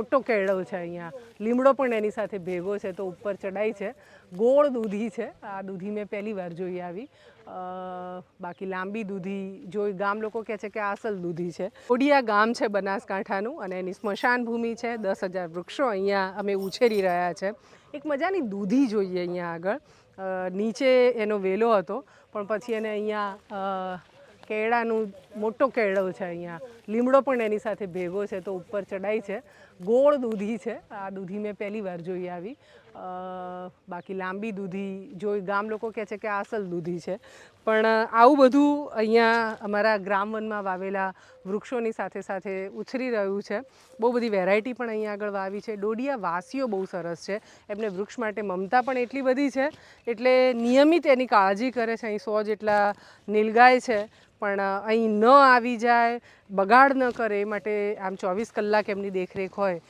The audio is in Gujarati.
મોટો કેળો છે અહીંયા, લીમડો પણ એની સાથે ભેગો છે તો ઉપર ચડાઈ છે. ગોળ દૂધી છે, આ દૂધી મેં પહેલી વાર જોઈ આવી. બાકી લાંબી દૂધી જોઈ, ગામ લોકો કહે છે કે આ અસલ દૂધી છે. ઓડિયા ગામ છે બનાસકાંઠાનું અને એની સ્મશાન ભૂમિ છે. 10,000 વૃક્ષો અહીંયા અમે ઉછેરી રહ્યા છે. એક મજાની દૂધી જોઈએ અહીંયા આગળ. નીચે એનો વેલો હતો પણ પછી એને અહીંયા કેળાનું મોટો કેળો છે અહીંયા, લીમડો પણ એની સાથે ભેગો છે તો ઉપર ચડાઈ છે. ગોળ દૂધી છે, આ દૂધી મેં પહેલી વાર જોઈ આવી. બાકી લાંબી દૂધી જોઈ, ગામ લોકો કહે છે કે આ અસલ દૂધી છે. પણ આવું બધું અહીંયા અમારા ગ્રામવનમાં વાવેલા વૃક્ષોની સાથે સાથે ઉછરી રહ્યું છે. બહુ બધી વેરાયટી પણ અહીંયા આગળ વાવી છે. ડોડિયા વાસીઓ બહુ સરસ છે, એમને વૃક્ષ માટે મમતા પણ એટલી બધી છે એટલે નિયમિત એની કાળજી કરે છે. અહીં 100 જેટલા નીલગાય છે પણ અહીં ન આવી જાય, બગાડ ન કરે એ માટે આમ 24 કલાક એમની દેખરેખ હોય